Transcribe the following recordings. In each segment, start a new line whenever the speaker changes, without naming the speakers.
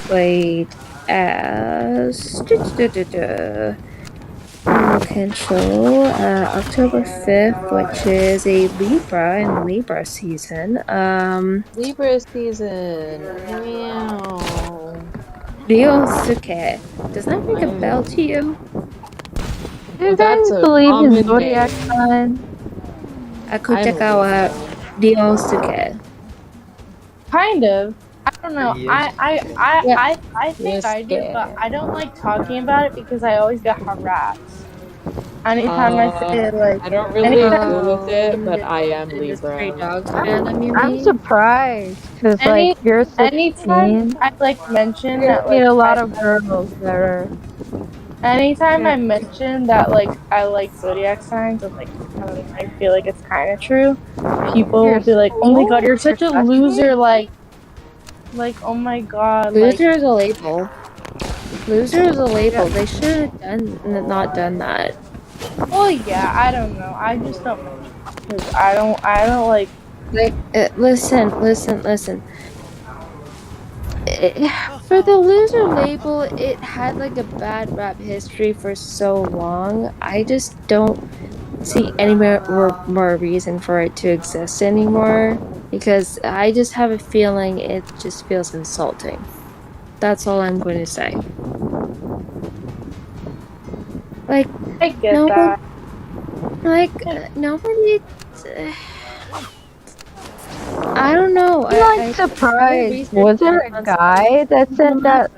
played as control October 5th, which is a Libra in Libra season.
Libra season. Meow.
Ryosuke. Does that ring a bell to you?
Do you guys believe in zodiac signs?
Akutagawa Ryosuke.
Kind of. I don't know.
Yeah.
I think I do, but I don't like talking about it because I always get harassed. Anytime I say it, like
I don't really deal with it, but I am Libra.
I'm surprised because like you're 16.
Anytime I like mention that, like,
a lot of girls that are.
Anytime I mention that, like, I like zodiac signs, and like I feel like it's kind of true. People will be like, "Oh my god, you're such a loser!" Like, oh my god.
Loser is a label. Loser is a label. They should have not done that.
Well, yeah, I don't know. I just don't mention because I don't like.
Listen. For the loser label, it had like a bad rap history for so long. I just don't see any more reason for it to exist anymore, because I just have a feeling it just feels insulting. That's all I'm going to say. Like,
I get that.
Like, nobody. I don't know.
I'm surprised. Was there a guy that said that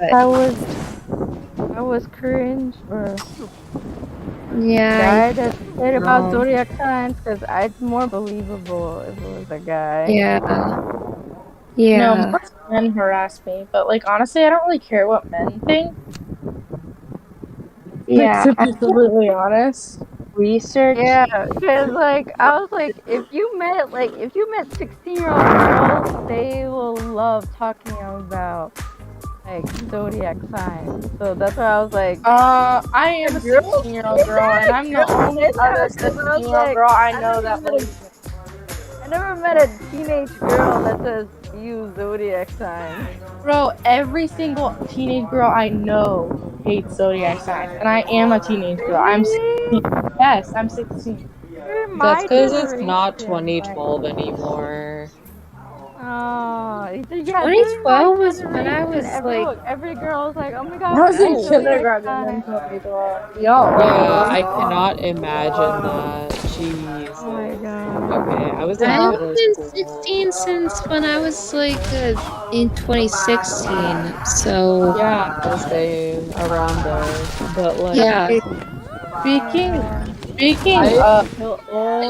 was cringe, or
yeah,
guy that said about zodiac signs? Because it's more believable if it was a guy.
Yeah.
No, most men harass me, but like honestly, I don't really care what men think.
Yeah,
like, to be completely honest.
Research.
Yeah, because like I was like, if you met 16-year-old girls, they will love talking about like zodiac signs. So that's why I was like,
I am a 16-year-old girl, and I'm the only other 16-year-old girl I know that believes it.
I never met a teenage girl that says use zodiac signs.
Bro, every single teenage girl I know hates zodiac signs, and I am a teenage girl. I'm 16. Yes, I'm 16.
That's because it's not 2012 anymore.
Oh, yeah,
2012 was when I was
every girl was like, oh my god,
I was in kindergarten in 2012. Yo.
Yeah, I cannot imagine that. Jeez.
Oh my god.
Okay, I was in
I've
middle
been
school.
16 since when I was like in 2016. So
yeah, the same around there. But like,
yeah.
Speaking
I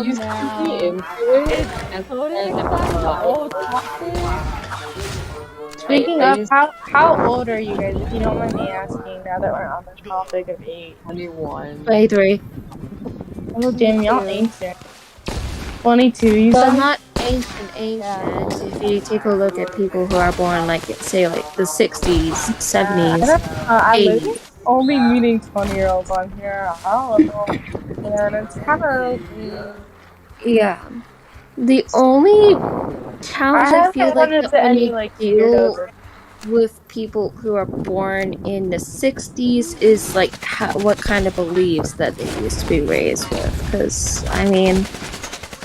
used to be into it, and
Speaking of, how old are you guys, if you don't mind me asking, now that we're on the topic of age?
21.
23.
Oh, damn, y'all ancient. 22, you
well,
said?
not ancient. If you take a look at people who are born, like, say, like, the 60s, 70s,
I'm
80s.
only meeting 20-year-olds on here. I don't know. And it's kind of...
Yeah. The only challenge I feel like that when you deal with people who are born in the 60s is like what kind of beliefs that they used to be raised with. Because, I mean,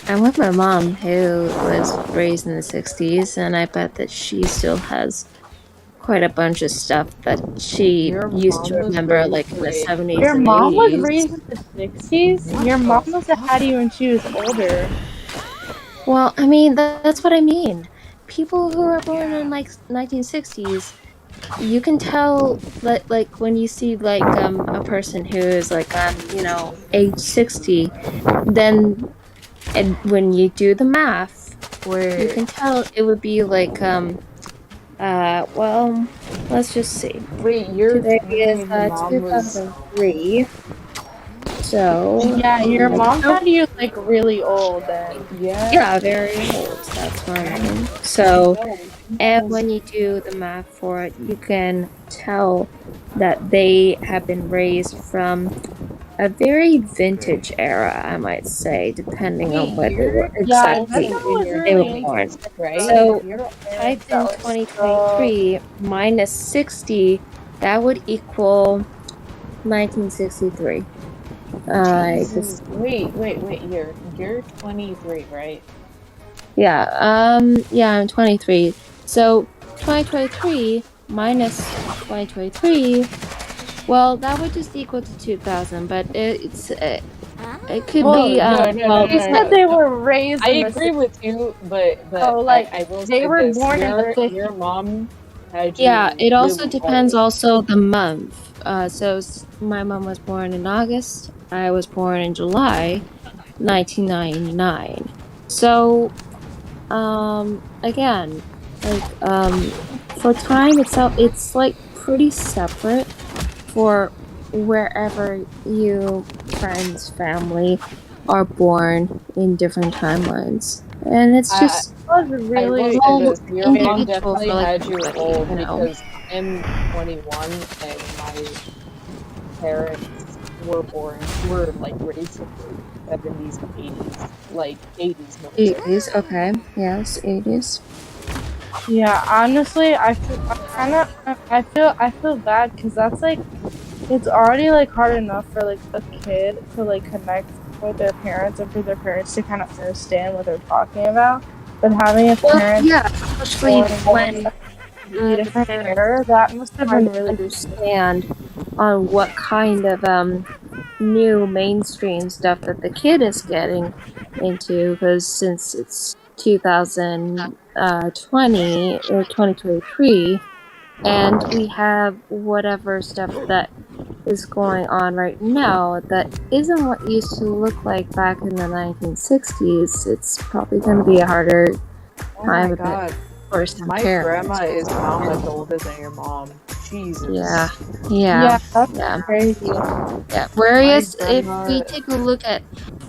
I'm with my mom who was raised in the 60s, and I bet that she still has quite a bunch of stuff that she used to remember, like in the 70s
Your
and
mom
80s.
was raised in the 60s? Your mom must have had you when she was older.
Well, I mean, that's what I mean. People who are born in like 1960s, you can tell that, like, when you see like a person who is like age 60, then and when you do the math, you can tell it would be like well, let's just see.
Wait, today
is 2003. So
yeah, your mom had you like really old then.
Yeah, very old. That's what I mean. So, and when you do the math for it, you can tell that they have been raised from a very vintage era, I might say, depending on whether exactly they were born. So type in 2023 minus 60, that would equal 1963.
Wait, you're 23, right?
Yeah, I'm 23. So 2023 minus 2023, well, that would just equal to 2000, but it could be,
you said they were raised
I agree with you, but
like,
I will
they
say
were
this.
born in the 50s.
Your mom had you
yeah, it also
really
depends
old.
also the month. So my mom was born in August, I was born in July 1999. So again, like for time itself, it's like pretty separate for wherever you friends, family are born in different timelines, and it's just
really
Your mom definitely had you old, because I'm 21 and my parents were like raised in the 70s and 80s, like 80s mostly.
80s, okay, yes, 80s.
Yeah, honestly, I feel bad because that's like, it's already like hard enough for like a kid to like connect with their parents and for their parents to kind of understand what they're talking about. But having a parent,
especially when
the different era, that must have been really
understand on what kind of new mainstream stuff that the kid is getting into, because since it's 2020 or 2023, and we have whatever stuff that is going on right now that isn't what used to look like back in the 1960s, it's probably going to be a harder time of it for some
My
parents.
grandma is how much older than your mom. Jesus.
Yeah,
that's crazy.
Yeah. Whereas if we take a look at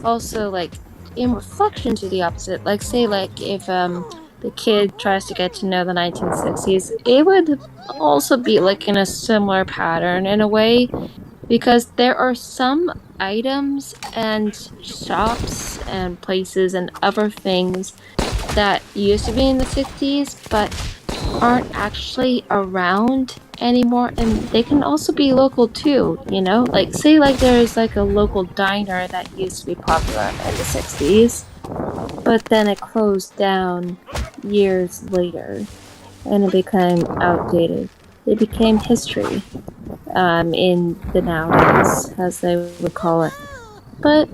also like in reflection to the opposite, like say like if the kid tries to get to know the 1960s, it would also be like in a similar pattern in a way, because there are some items and shops and places and other things that used to be in the 60s but aren't actually around anymore, and they can also be local too, you know, like say like there's like a local diner that used to be popular in the 60s, but then it closed down years later and it became outdated. It became history in the nowadays, as they would call it. But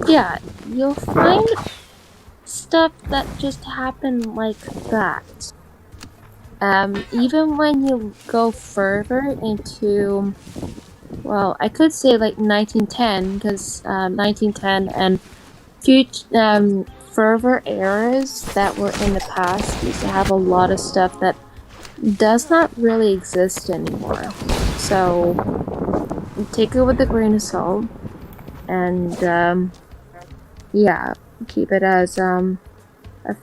yeah, you'll find stuff that just happened like that. Even when you go further into, well, I could say like 1910, because 1910 and further eras that were in the past used to have a lot of stuff that does not really exist anymore. So take it with a grain of salt, and yeah, keep it as a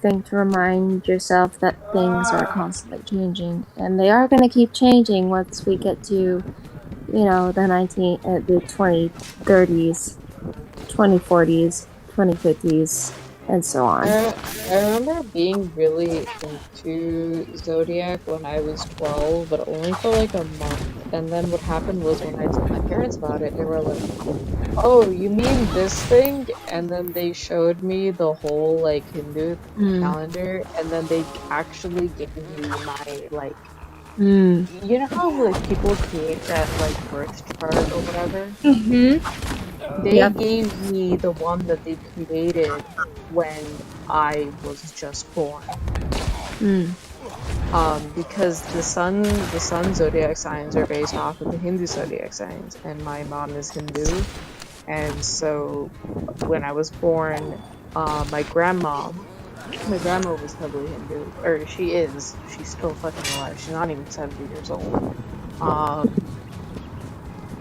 thing to remind yourself that things are constantly changing, and they are going to keep changing once we get to, you know, the 2030s, 2040s, 2050s, and so on.
I remember being really into Zodiac when I was 12, but only for like a month. And then what happened was when I told my parents about it, they were like, "Oh, you mean this thing?" And then they showed me the whole like Hindu calendar, and then they actually gave me my like, you know how like people create that like birth chart or whatever? They gave me the one that they created when I was just born. Because the sun zodiac signs are based off of the Hindu zodiac signs, and my mom is Hindu, and so when I was born, my grandma was heavily Hindu, or she's still fucking alive. She's not even 70 years old.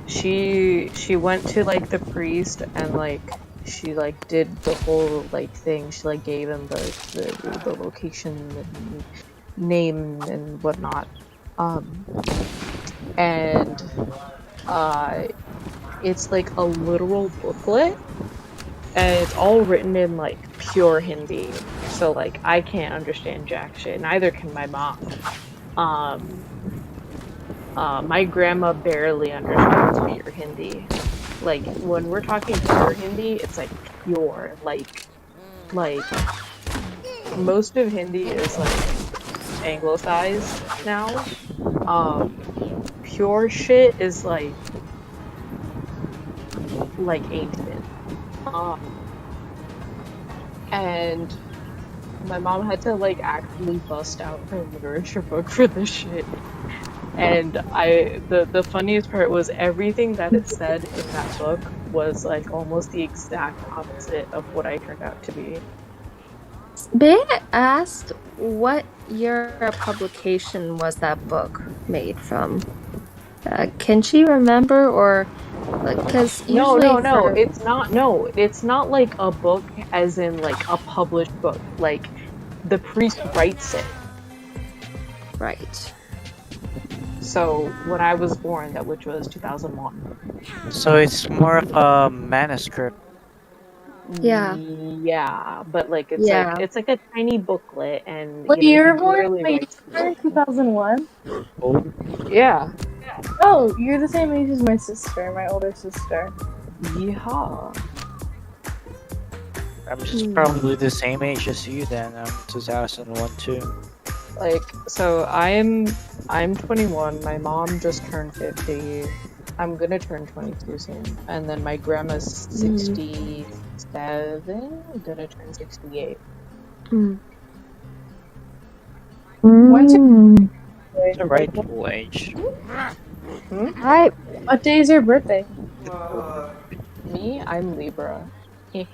She went to like the priest and like she like did the whole like thing. She like gave him the location and name and whatnot. And it's like a literal booklet, and it's all written in like pure Hindi. So like I can't understand jack shit. Neither can my mom. My grandma barely understands pure Hindi. Like when we're talking pure Hindi, it's like pure. Like most of Hindi is like anglicized now. Pure shit is like ancient. And my mom had to like actually bust out her literature book for this shit. And the funniest part was everything that it said in that book was like almost the exact opposite of what I turned out to be.
May I ask what year of publication was that book made from? Can she remember, or because
No,
usually
it's not like a book as in like a published book. Like the priest writes it.
Right.
So when I was born, which was 2001.
So it's more of a manuscript.
Yeah.
Yeah, but like it's like a tiny booklet, and
What
you know,
year
he
born?
literally
Wait,
writes.
you were 2001?
Oh,
Yeah.
Oh, you're the same age as my sister, my older sister.
Yeehaw.
I'm just probably the same age as you then. I'm 2001 too.
Like, so I'm 21. My mom just turned 50. I'm gonna turn 22 soon, and then my grandma's 67. Gonna turn 68.
When's your
It's the right age.
Hi.
What day is your birthday?
Me, I'm Libra.
Yay,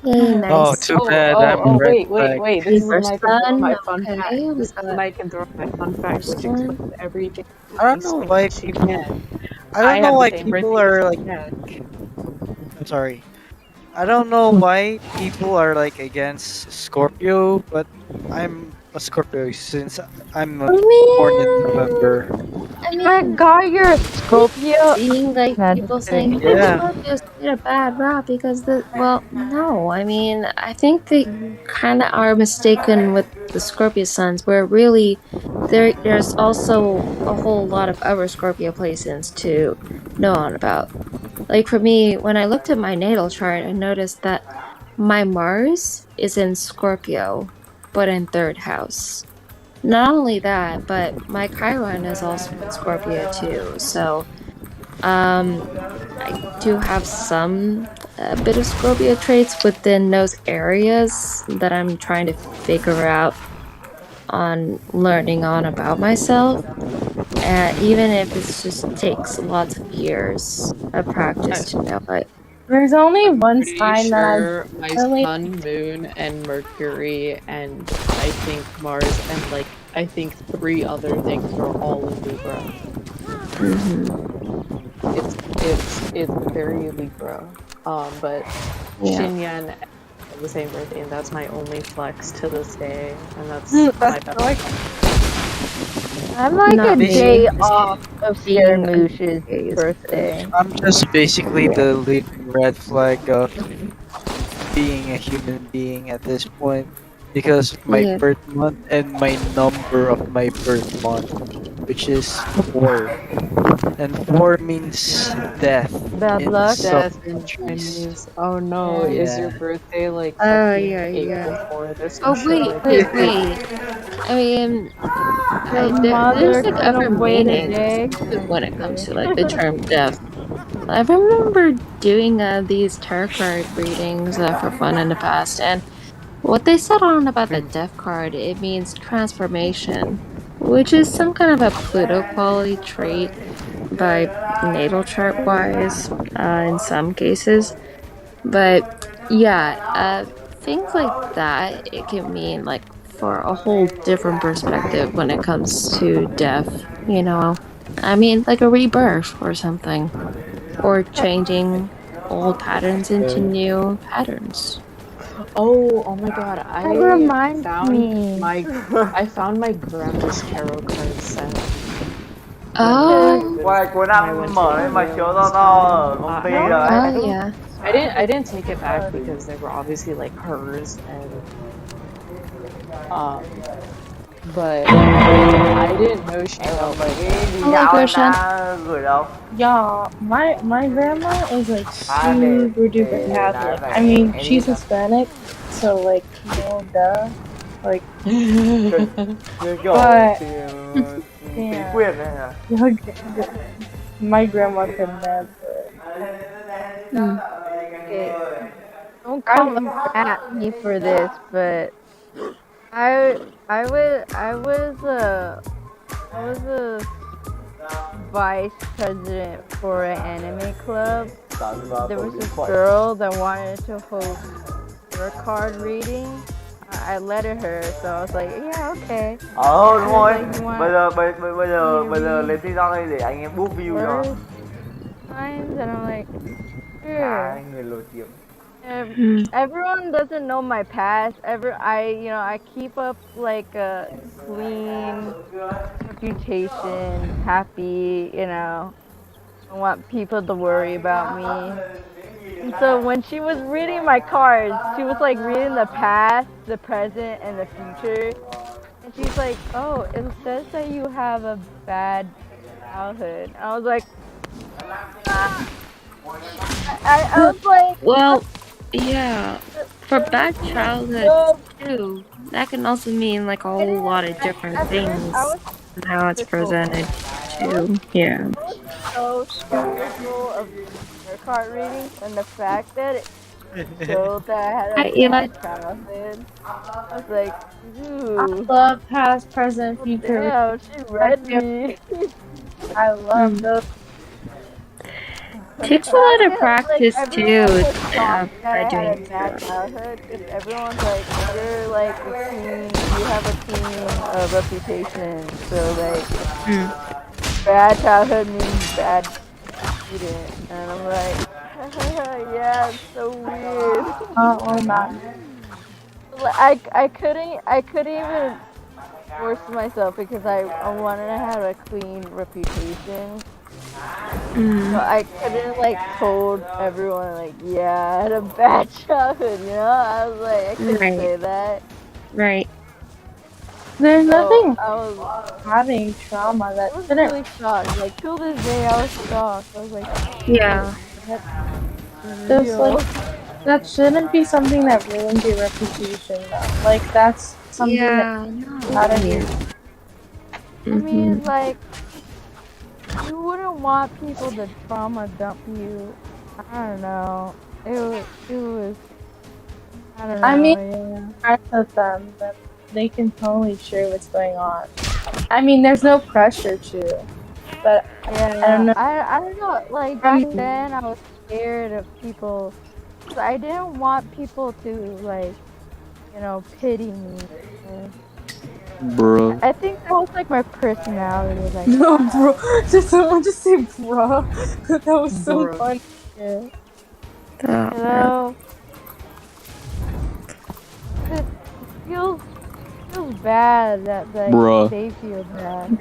nice.
Oh, too bad. I'm red
Wait.
flag.
This is
Libra
when I can throw
sun,
my fun
okay,
fact.
we
This is
got
when I can throw my fun fact, which
sun.
explains everything.
I don't know why people. I don't know why people are like. I'm sorry. I don't know why people are like against Scorpio, but I'm a Scorpio since I'm born in November.
I mean,
My God, you're a Scorpio.
seeing like
No,
people
just kidding.
saying, "Oh,
Yeah.
Scorpios get a bad rap because no. I mean, I think they kind of are mistaken with the Scorpio suns, where really there's also a whole lot of other Scorpio placements to know on about. Like for me, when I looked at my natal chart, I noticed that my Mars is in Scorpio, but in 3rd house. Not only that, but my Chiron is also in Scorpio too. So, I do have some bit of Scorpio traits within those areas that I'm trying to figure out on learning on about myself. Even if it just takes lots of years of practice to know it.
There's only one
Pretty
sign
sure
that
my
really-
sun, moon, and Mercury, and I think Mars, and like I think 3 other things are all in Libra. It's very Libra. But Shinyan have the same birthday, and that's my only flex to this day, and that's my best.
I'm like
Not
a
me.
day off of
Being
Scaramouche's birthday.
I'm just basically the living red flag of being a human being at this point because of my
Yeah.
birth month and my number of my birth month, which is 4. And 4 means death.
Bad
in
luck.
some
Death in
countries.
Chinese. Oh no,
Yeah.
is your birthday like
Oh,
fucking
yeah.
April 4th or some
Oh
shit
wait.
like that?
I mean, there's like other meanings when it comes to like the term death. I remember doing these tarot card readings for fun in the past, and what they said on about the death card, it means transformation, which is some kind of a Pluto quality trait by natal chart wise in some cases. But yeah, things like that, it can mean like for a whole different perspective when it comes to death, you know. I mean, like a rebirth or something, or changing old patterns into new patterns.
Oh my god, I
That reminds
found
me.
I found my grandma's tarot card set.
Oh,
Qua cuối năm mở lên mà chiếu to to ở công ty rồi.
Oh yeah.
I didn't take it back because they were obviously like hers and but I didn't know she felt like
Gửi đâu?
Y'all, my grandma is like super duper Catholic. I mean, she's Hispanic, so like, duh. Like, but yeah, my grandma could never.
Don't come at me for this, but I was a vice president for an anime club. There was this girl that wanted to host her card reading. I lettered her, so I was like, yeah, okay.
Đúng rồi. Bây giờ lên TikTok đây để anh em boost view cho.
And I'm like, sure.
Người nổi tiếng.
Everyone doesn't know my past. I keep up like a clean reputation, happy. I want people to worry about me. And so when she was reading my cards, she was like reading the past, the present, and the future. And she's like, "Oh, it says that you have a bad childhood." I was like, ah. I was like,
well, yeah, for bad childhood too, that can also mean like a whole lot of different things and how it's presented too. Yeah.
So skeptical of her card reading and the fact that it showed that I had a bad childhood. I was like, ooh.
I love past, present, future.
Yeah, she read me.
I love those.
Takes a lot of practice too.
By doing childhood. If everyone's like, you're like a teen, you have a teen reputation, so like bad childhood means bad student, and I'm like, yeah, it's so weird.
Or not.
I couldn't even force myself because I wanted to have a clean reputation. So I couldn't like told everyone like, yeah, I had a bad childhood, I was like, I couldn't say that.
Right.
There's nothing having trauma that
I was really shocked. Like till this day I was shocked. I was like,
yeah.
That shouldn't be something that ruins your reputation though. Like that's something that out of you.
I mean, like, you wouldn't want people to trauma dump you. I don't know. It was. I don't know.
I mean, parts of them that they can totally share what's going on. I mean, there's no pressure to, but
yeah,
I don't know.
I don't know. Like back then, I was scared of people. I didn't want people to like, pity me.
Bro.
I think that was like my personality. Like,
no, bro. Just someone just say, bro. That was so funny. Yeah.
It feels bad that they feel bad.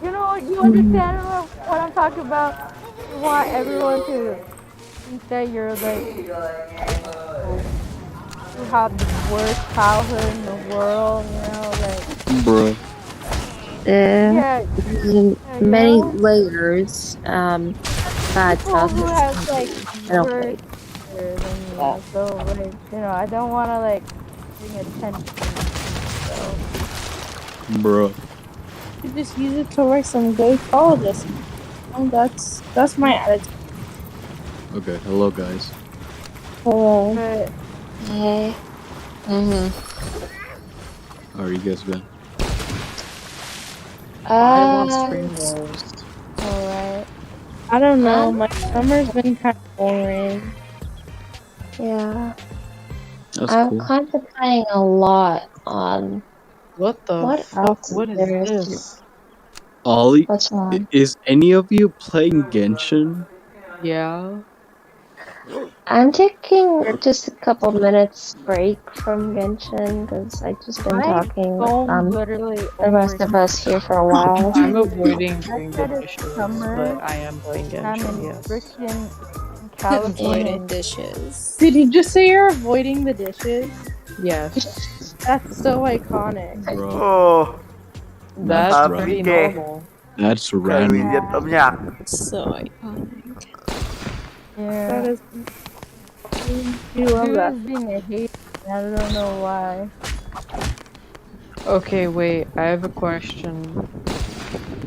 You understand what I'm talking about? You want everyone to think that you're like you have the worst childhood in the world, like.
Bro.
Many layers. Bad childhood.
Has, like, worse than you, so like, I don't want to like bring attention. So.
Bro.
You just use it to write some good colleges. That's my attitude.
Okay, hello guys.
Hello.
Hey.
How are you guys been?
Alright.
I don't know, my summer's been kind of boring.
Yeah.
That's
I'm
cool.
contemplating a lot on
what fuck? What is this?
Ollie,
what's wrong?
is any of you playing Genshin?
Yeah.
I'm taking just a couple minutes break from Genshin because I've just been talking with the rest of us here for a while.
I'm avoiding doing the dishes, but I am playing Genshin, yes.
Avoiding dishes.
Did you just say you're avoiding the dishes?
Yes.
That's so iconic.
Bro.
Ồ,
That's pretty normal.
That's
Người
random.
Việt âm nhạc.
So iconic.
Yeah.
That is. You love that.
Being a hater. I don't know why.
Okay, wait, I have a question.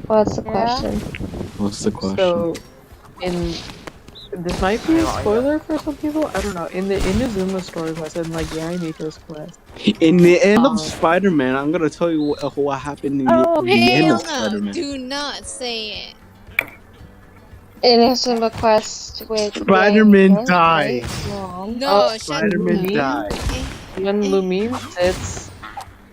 What's the question?
What's the question?
So, this might be a spoiler for some people. I don't know. In the Zooba story quest and like Yaimiko's quest.
In the end of Spider-Man, I'm gonna tell you what happened in the end of Spider-Man.
Do not say it. In a Zooba quest with
Spider-Man died.
No,
Spider-Man died.
When Lumine sits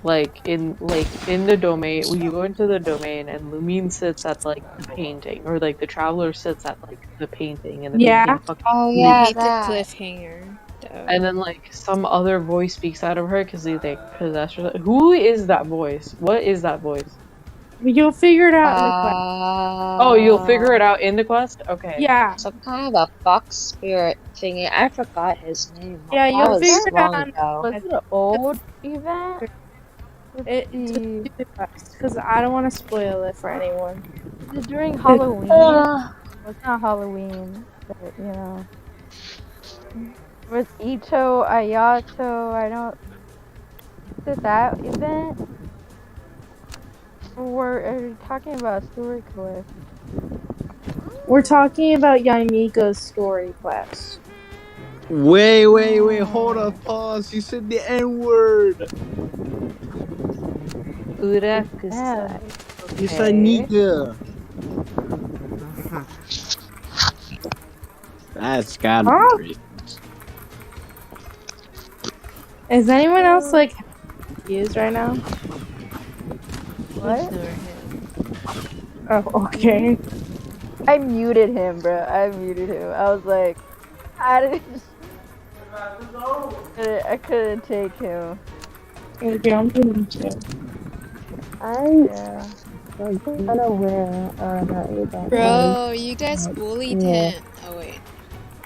like in the domain, when you go into the domain and Lumine sits at like the painting, or like the traveler sits at like the painting, and the painting fucking
I hate the cliffhanger.
and then like some other voice speaks out of her because they possess her. Who is that voice? What is that voice?
You'll figure it out in the quest.
Oh, you'll figure it out in the quest? Okay.
Yeah.
Some kind of a fox spirit thingy. I forgot his name.
Yeah, you'll figure it out.
Was it an old event?
Because I don't want to spoil it for anyone.
Is it during Halloween? It's not Halloween, but you know. With Ito, Ayato, I don't. Is it that event? Or are you talking about story quest?
We're talking about Yaimiko's story quest.
Wait, hold up, pause. You said the N-word.
Urakusai.
You said nigga. That's gotta be racist.
Is anyone else like confused right now?
What?
Oh, okay.
I muted him, bro. I muted him. I was like, I couldn't take him.
Okay, I'm doing too.
Yeah.
Unaware that you don't.
Bro, you guys bullied him. Oh wait.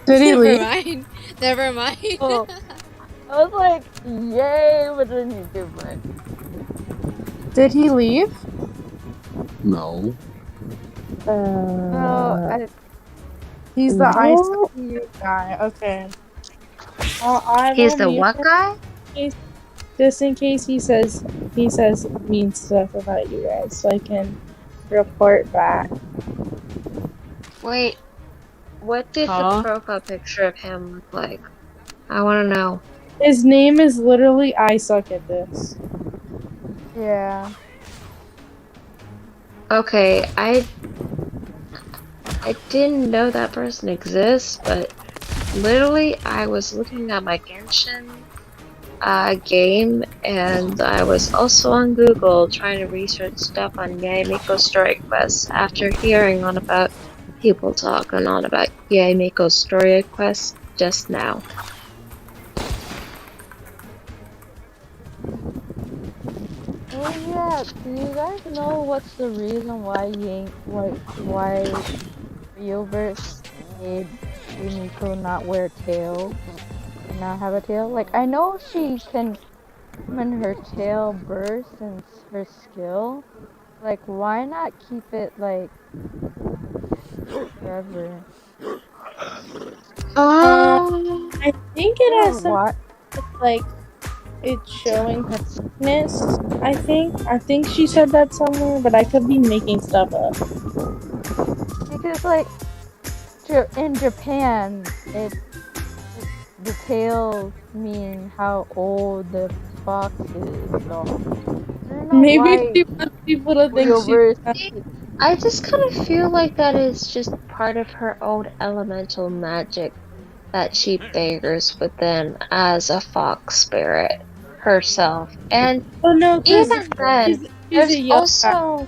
Did he leave?
Mind. Never mind.
Oh. I was like, yay, but then he didn't.
Did he leave?
No.
No,
He's the ICU guy. Okay.
He's the what guy?
Just in case he says mean stuff about you guys, so I can report back.
Wait, what did the profile picture of him look like? I want to know.
His name is literally I suck at this.
Yeah.
Okay, I didn't know that person exists, but literally I was looking at my Genshin game, and I was also on Google trying to research stuff on Yaimiko's story quest after hearing on about people talking on about Yaimiko's story quest just now.
Oh yeah, do you guys know what's the reason why Rioverse made Yumiko not wear tail? Not have a tail? Like, I know she can when her tail bursts and her skill. Like, why not keep it like forever?
I think it has some like it's showing her thickness. I think she said that somewhere, but I could be making stuff up.
Because like in Japan, the tails mean how old the fox is. So
maybe she wants people to think
I just kind of feel like that is just part of her own elemental magic that she bears within as a fox spirit herself. And even then, there's also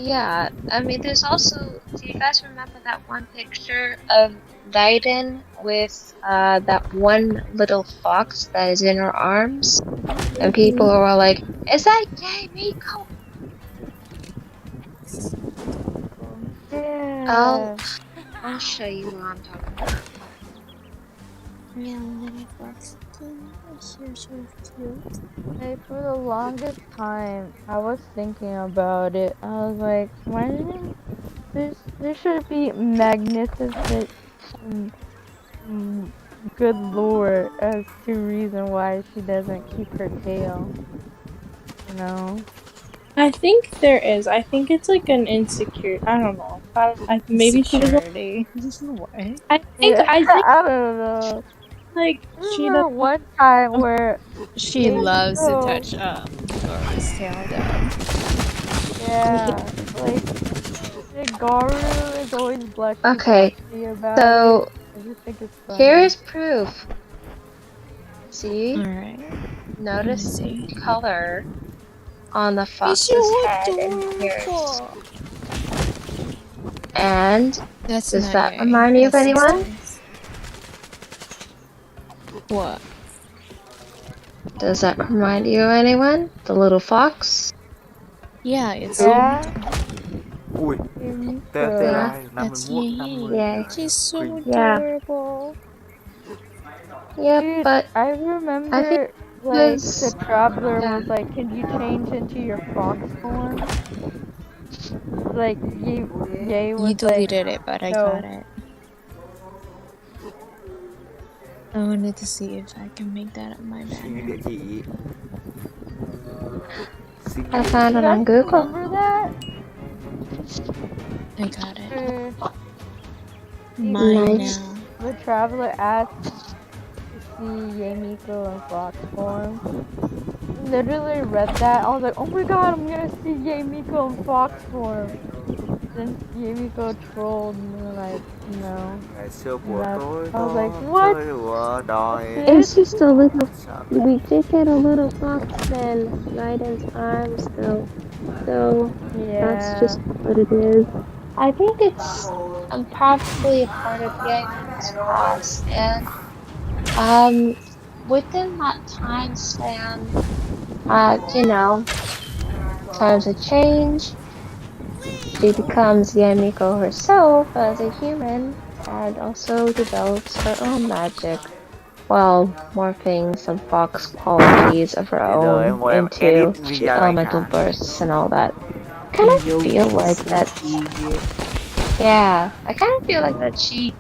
Yeah, I mean, there's also. Do you guys remember that one picture of Leiden with that one little fox that is in her arms? And people were like, "Is that gay, Miko?"
Yeah.
I'll show you what I'm talking about.
Like, for the longest time, I was thinking about it. I was like, why didn't there should be magnificent good lore as to reason why she doesn't keep her tail. You know?
I think there is. I think it's like an insecure. I don't know. Maybe she doesn't.
What?
I think.
I don't know.
Like she
remember
doesn't.
one time where
She loves to touch Goro's tail though.
yeah, like Garu is always blushy about
so
it. I just think it's funny.
here is proof. See?
Alright.
Notice the color on the fox's head and ears. And
That's
does
not
that
gay.
remind you of
That's
anyone?
nice. What?
Does that remind you of anyone? The little fox?
Yeah, it's
Ui,
Yeah.
That's Yay. She's so adorable.
Yeah,
Dude,
but
I remember like the traveler was like, "Can you change into your fox form?" Like Ye was
You deleted it, but I got it. I wanted to see if I can make that on my banner.
I found it on Google.
Remember that?
I got it.
Mine
now.
The traveler asked to see Yemiko in fox form. Literally read that. I was like, oh my god, I'm gonna see Yemiko in fox form. Then Yemiko trolled and like, no. I was like, what?
It's just a little. We did get a little fox in Raiden's arms, though. So that's just what it is. I think it's probably a part of Yemiko's past, and within that time span, you know, times have changed. She becomes Yemiko herself as a human and also develops her own magic while morphing some fox qualities of her own into elemental bursts and all that. I kind of feel like that. Yeah, I kind of feel like that she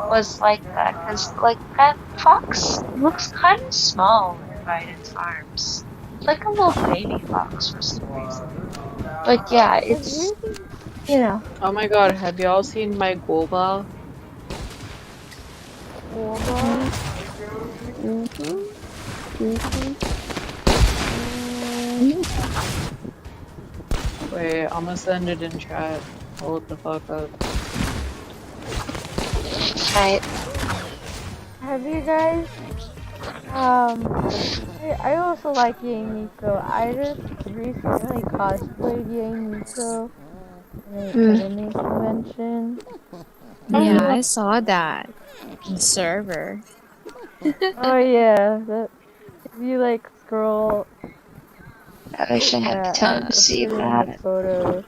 was like that because, like, that fox looks kind of small in Raiden's arms. Like a little baby fox for some reason. But yeah, it's, you know.
Oh my god, have y'all seen my Golba? Wait, I'm gonna send it in chat. Hold the fuck up.
Right.
Have you guys? I also like Yemiko. I just recently cosplayed Yemiko in an anime convention.
Yeah, I saw that. The server.
Oh yeah, if you like scroll.
I wish I had time to see that.
Photo.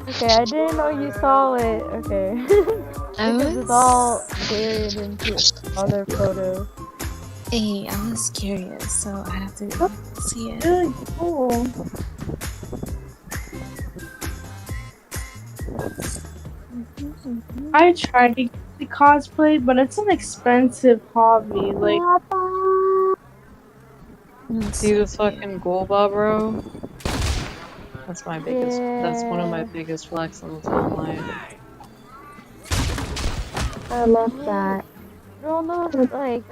Okay, I didn't know you saw it. Okay. Because it's all buried into other photos.
Hey, I was curious, so I have to see it.
Really cool. I tried to get the cosplay, but it's an expensive hobby. Like,
See this fucking Golba, bro? That's my biggest. That's one of my biggest flex on the timeline.
I love that.
Almost like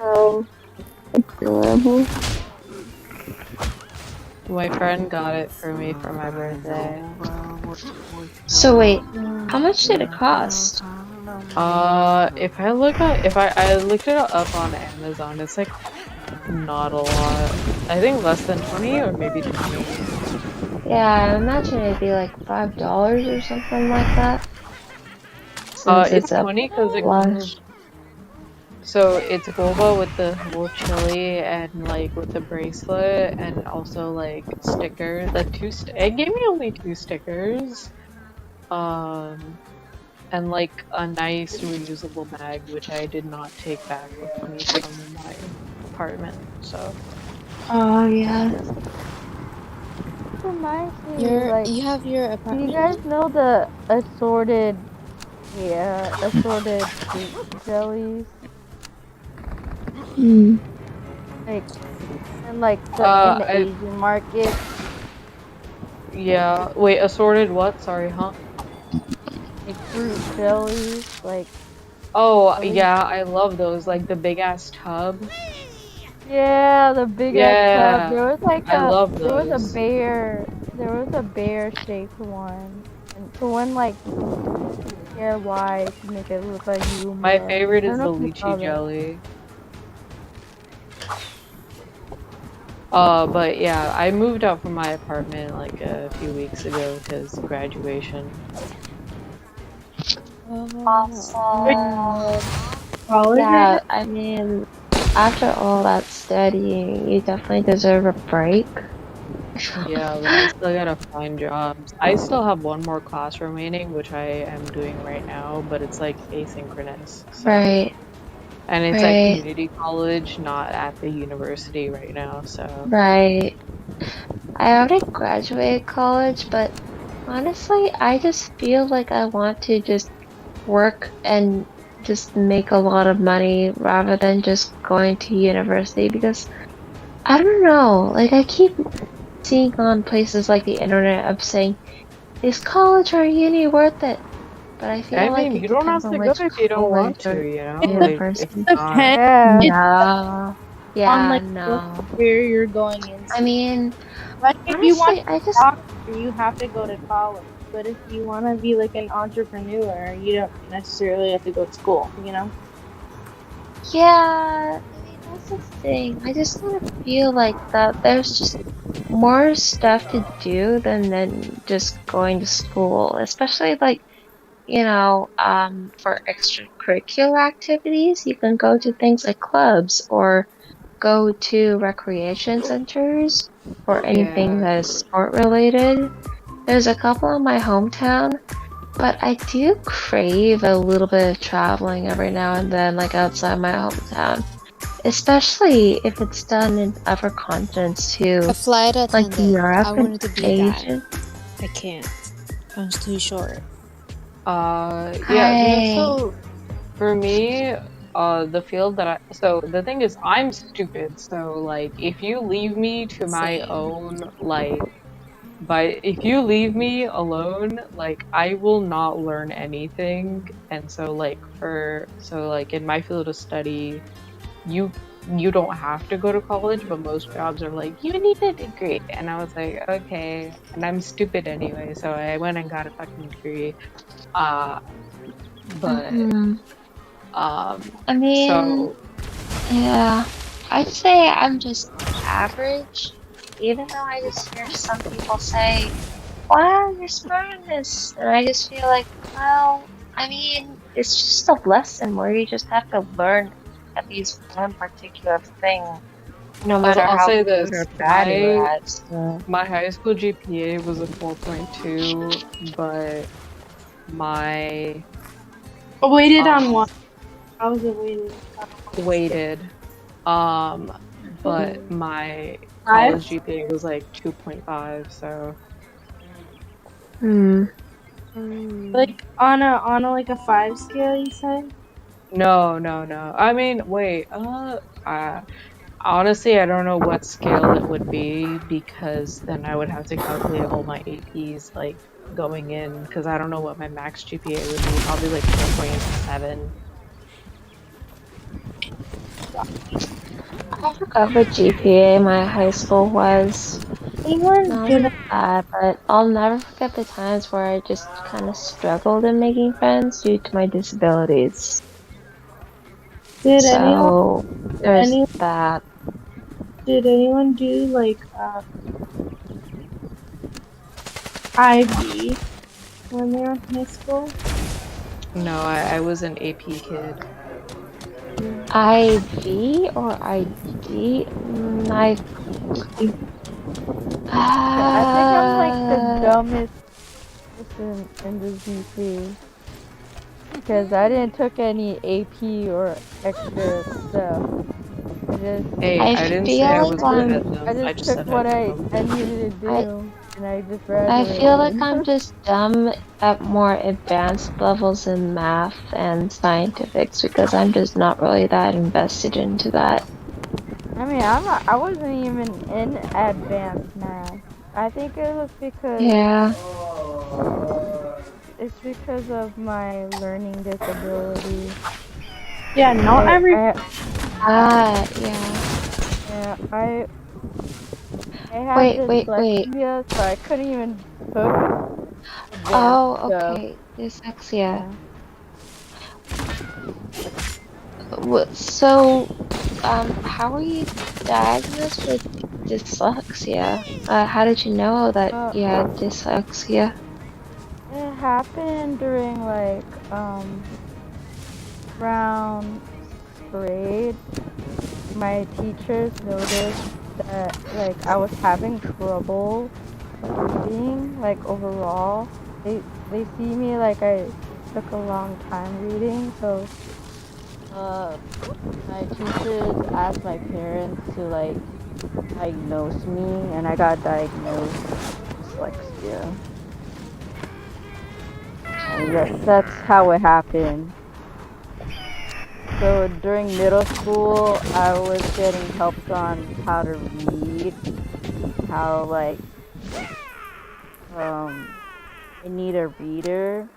adorable.
My friend got it for me for my birthday.
So wait, how much did it cost?
If I look at I looked it up on Amazon, it's like not a lot. I think less than 20 or maybe 20.
Yeah, I imagine it'd be like $5 or something like that. Since
It's
a
funny because it
plush.
comes. So it's boba with the whole chili and like with the bracelet and also like stickers. Like it gave me only 2 stickers. And like a nice reusable bag, which I did not take back with me from my apartment. So.
Oh yeah.
Reminds me, like,
You have your
do
apartment
you guys
now?
know the assorted fruit jellies?
Hmm.
Like, and like in the Asian market.
Yeah. Wait, assorted what? Sorry, huh?
Like fruit jellies, like.
Oh, yeah, I love those. Like the big ass tub.
Yeah, the big ass tub. There was like
I love
there was a
those.
bear. There was a bear shaped one, and the one like DIY to make it look like Zooba.
My favorite
I
is
don't know
the
if you saw
lychee
that.
jelly. But yeah, I moved out from my apartment like a few weeks ago because graduation.
Yeah, I mean, after all that studying, you definitely deserve a break.
Yeah, but I still gotta find jobs. I still have one more class remaining, which I am doing right now, but it's like asynchronous. So.
Right.
And it's at community college, not at the university right now, so.
Right. I already graduated college, but honestly, I just feel like I want to just work and just make a lot of money rather than just going to university because I don't know, like I keep seeing on places like the internet of saying, is college or uni worth it? But I feel like
mean,
it
you don't have
depends on
to go
which
if you don't want
college
to,
or
you know?
university.
It depends.
No. Yeah,
On like
no.
where you're going into.
I mean,
like if you want
honestly, I
to
just
doctor, you have to go to college. But if you want to be like an entrepreneur, you don't necessarily have to go to school. You know.
yeah, I mean, that's the thing. I just kind of feel like that there's just more stuff to do than just going to school, especially like, for extracurricular activities, you can go to things like clubs or go to recreation centers for anything that is sport related. There's a couple in my hometown, but I do crave a little bit of traveling every now and then, like outside my hometown. Especially if it's done in other continents too.
A flight
like
attendant.
Europe
I
and
wanted to be
Asia.
that. I can't. I'm too short.
Yeah, so for me, the field that so the thing is, I'm stupid, so like, if you leave me to my own, like, if you leave me alone, like, I will not learn anything, and so like, in my field of study, you don't have to go to college, but most jobs are like, you need a degree, and I was like, okay, and I'm stupid anyway, so I went and got a fucking degree, but
I mean,
so
yeah, I'd say I'm just average, even though I just hear some people say, wow, you're smart in this, and I just feel like, well, I mean, it's just a lesson where you just have to learn at least one particular thing, no matter
I'll
how
say
good
this,
or bad you're at. So.
my high school GPA was a 4.2, but my
Weighted on what? How was it weighted?
weighted, but my college GPA was like 2.5, so.
Like on a like a 5 scale, you said?
No. I mean, wait, honestly, I don't know what scale it would be, because then I would have to calculate all my APs, like, going in, because I don't know what my max GPA would be, probably like 4.7.
I forgot what GPA my high school was. It wasn't bad, but I'll never forget the times where I just kind of struggled in making friends due to my disabilities.
Did
there's that.
Did anyone do like IB when they were in high school?
No, I was an AP kid.
IB or ID? I think I'm like the dumbest person in the ZC. Because I didn't took any AP or extra stuff.
I didn't say I was good at them.
I just took
said
what I needed to do, and I just graduated.
I feel like I'm just dumb at more advanced levels in math and scientifics because I'm just not really that invested into that.
I mean, I wasn't even in advanced math. I think it was because it's because of my learning disability.
Yeah, not every.
Yeah.
Yeah, I had dyslexia, so I couldn't even cook.
Oh, okay. Dyslexia. So, how were you diagnosed with dyslexia? How did you know that you had dyslexia?
It happened during like around 6th grade. My teachers noticed that like I was having trouble reading, like overall. They see me like I took a long time reading, so my teachers asked my parents to like diagnose me, and I got diagnosed with dyslexia. And that's how it happened. So during middle school, I was getting helped on how to read, how like I need a reader.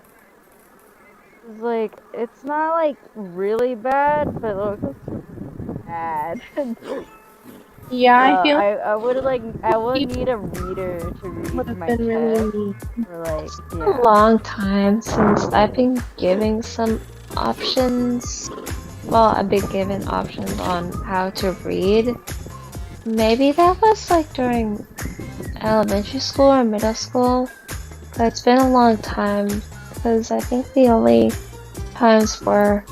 It's like it's not like really bad, but it's bad.
Yeah, I feel
I would need a reader to read my test.
Really
for like
It's been a long time since I've been giving some options. Well, I've been given options on how to read. Maybe that was like during elementary school or middle school. But it's been a long time because I think the only times where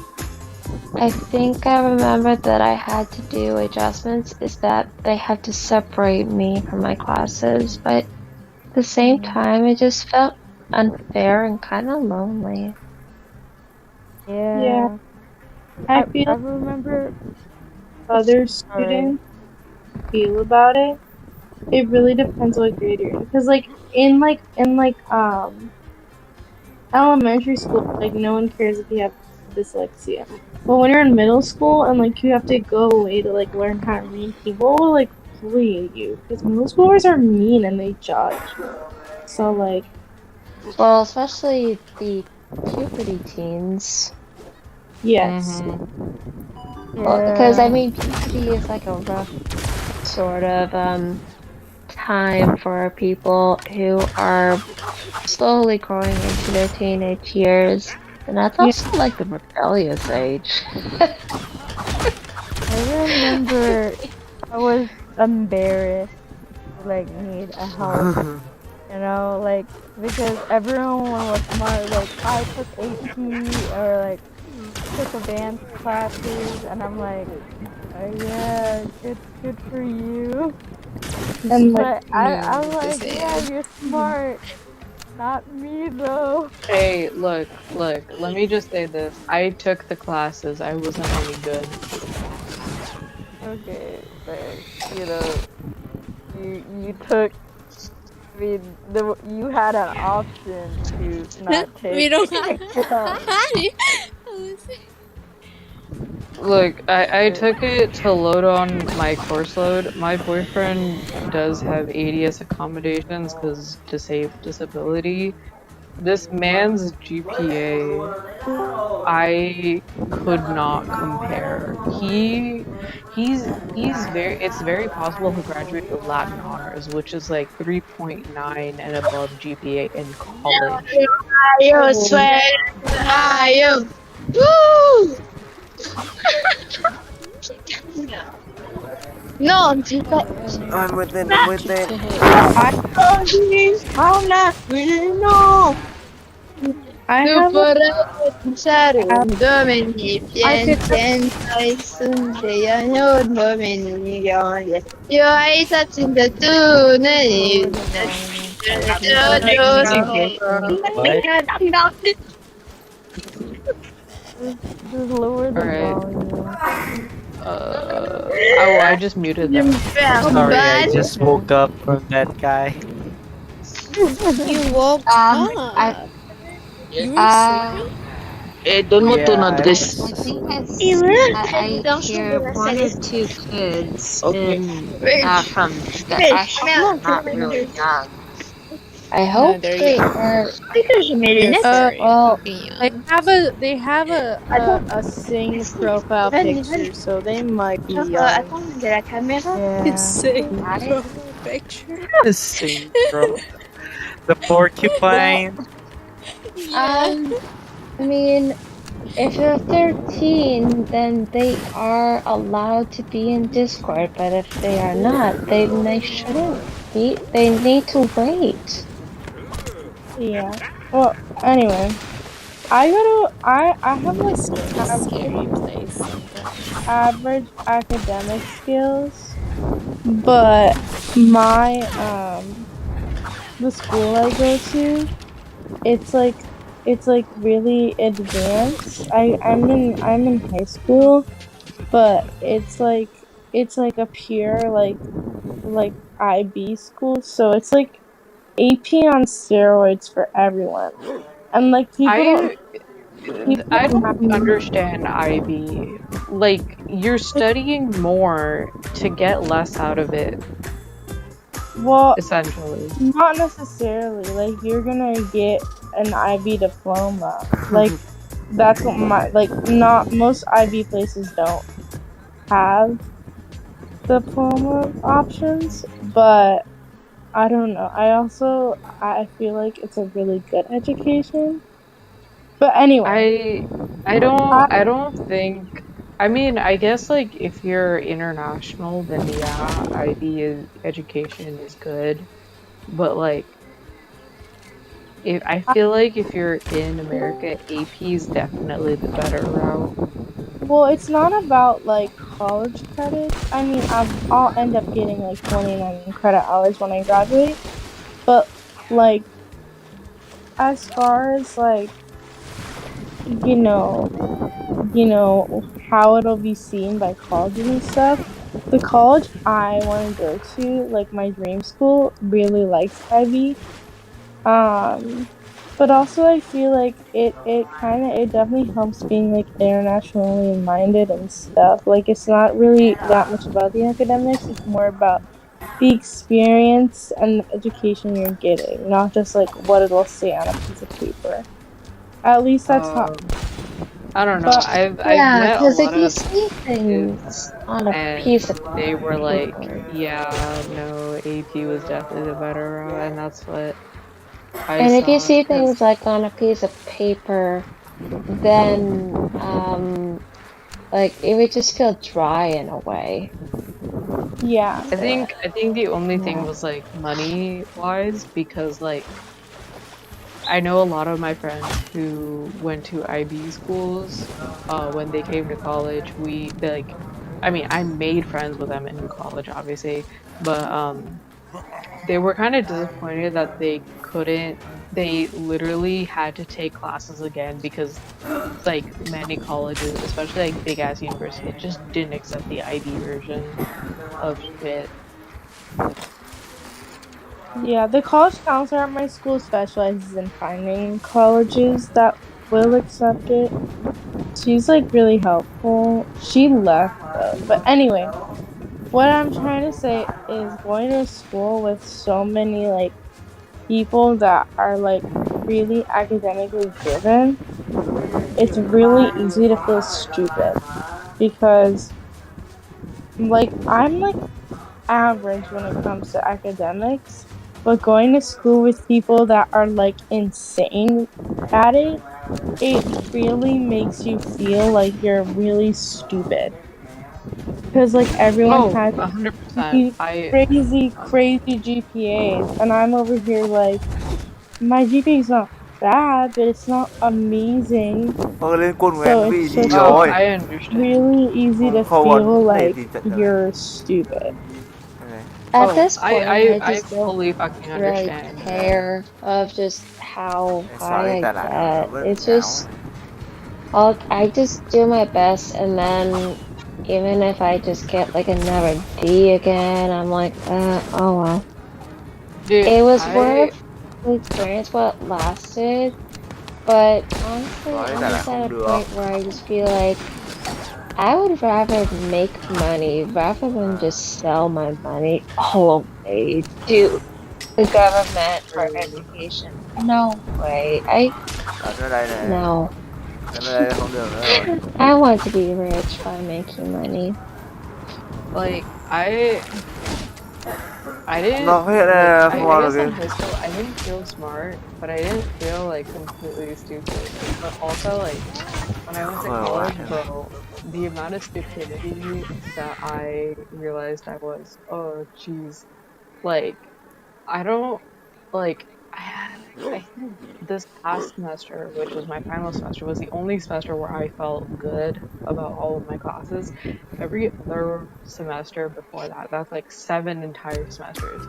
I think I remember that I had to do adjustments is that they had to separate me from my classes, but at the same time it just felt unfair and kind of lonely.
Yeah.
I
I remember
other students feel about it. It really depends what grade you're in, because like in elementary school, like no one cares if you have dyslexia. But when you're in middle school and like you have to go away to like learn how to read, people will like bully you because middle schoolers are mean and they judge. So like,
well, especially the puberty teens.
Yes.
Well, because I mean, puberty is like a rough sort of time for people who are slowly growing into their teenage years, and that's also like the rebellious age.
I remember I was embarrassed to like need a help, you know, like because everyone was smart. Like I took AP or like took advanced classes, and I'm like, oh yeah, good for you.
And
but I was like, yeah, you're smart. Not me though.
Hey, look, let me just say this. I took the classes, I wasn't any good.
Okay, but you know, you took, I mean, you had an option to not take
We don't
Look, I took it to load on my course load. My boyfriend does have ADS accommodations because disability. This man's GPA, I could not compare. It's very possible he'll graduate with Latin honors, which is like 3.9 and above GPA in college.
Ayo, sweat. Ayo. Woo! No,
I'm with it. I'm with it.
I'm not really no. I have a,
Just lower the volume.
Oh, I just muted them.
Sorry, I just woke up from that guy.
You woke up. You were sleeping?
Yeah,
I think I hear one or two kids from the actually not really young. I hope they are.
well,
Young.
they have a sing profile picture, so they might be young.
Yeah.
Same picture.
sing, bro. The porcupine.
Yeah.
I mean, if you're 13, then they are allowed to be in Discord, but if they are not, they shouldn't be. They need to wait.
Yeah. Well, anyway, I have like
Scary place.
average academic skills, but my the school I go to, it's like really advanced. I'm in high school, but it's like a pure like IB school, so it's like AP on steroids for everyone. And like
I
people
don't understand IB. Like, you're studying more to get less out of it,
well,
essentially.
not necessarily. Like you're gonna get an IB diploma. Like that's what not most IB places don't have diploma options, but I don't know. I feel like it's a really good education. But anyway,
I don't think. I mean, I guess like if you're international, then yeah, education is good. But like, if I feel like if you're in America, AP is definitely the better route.
well, it's not about like college credits. I mean, I'll end up getting like 29 credit hours when I graduate. But like, as far as like, you know, how it'll be seen by colleges and stuff. The college I want to go to, like my dream school, really likes IB. But also I feel like it definitely helps being like internationally minded and stuff. Like it's not really that much about the academics, it's more about the experience and the education you're getting, not just like what it'll say on a piece of paper. At least that's how
I don't know.
But-
I've
Yeah,
met a
because if
lot
you
of
see things
kids,
on a
and
piece of
they were like,
paper.
"Yeah, no, AP was definitely the better route," and that's what I
And if you
saw.
see
'Cause
things like on a piece of paper, then like it would just feel dry in a way.
yeah.
I think the only thing was like money wise, because like I know a lot of my friends who went to IB schools when they came to college. I mean, I made friends with them in college, obviously, but they were kind of disappointed that they literally had to take classes again because like many colleges, especially like big ass universities, just didn't accept the IB version of shit.
Yeah, the college counselor at my school specializes in finding colleges that will accept it. She's like really helpful. She left though. But anyway, what I'm trying to say is going to school with so many like people that are like really academically driven, it's really easy to feel stupid because like I'm like average when it comes to academics, but going to school with people that are like insane at it really makes you feel like you're really stupid. Because like everyone has
100%.
crazy GPAs, and I'm over here like my GPA is not bad, but it's not amazing.
Lên quân của
So
em bị
it's
gì
just
rồi?
I understand.
really easy to
Khâu
feel
ấn này
like
thì trận
you're stupid.
At this point, I
I
just
fully
don't
fucking
really
understand.
care of just how high I
ta đã
get. It's just I just do my best, and then even if I just get like another D again, I'm like, oh well.
Dude,
It was worth the experience while it lasted, but honestly, I'm just at a point where I just feel like I would rather make money rather than just sell my money all away to the government for education. No way. No. I want to be rich by making money.
Like, I didn't.
Nó hiện
I
không
guess
được
in high school I didn't feel smart, but I didn't feel like completely stupid. But also like when I went to college, bro, the amount of stupidity that I realized I was, oh jeez, like I don't like. I think this past semester, which was my final semester, was the only semester where I felt good about all of my classes. Every other semester before that, that's like 7 entire semesters,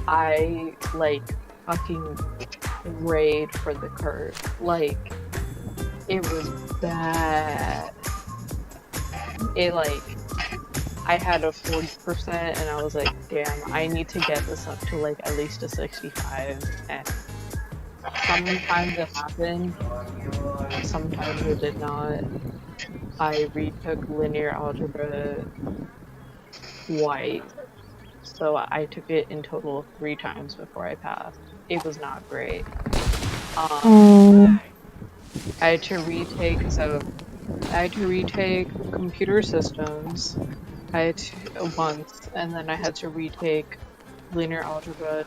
I like fucking prayed for the curve. Like, it was bad. It like, I had a 40% and I was like, damn, I need to get this up to like at least a 65. And sometimes it happened, sometimes it did not. I retook linear algebra twice, so I took it in total 3 times before I passed. It was not great. I had to retake computer systems. Once, and then I had to retake linear algebra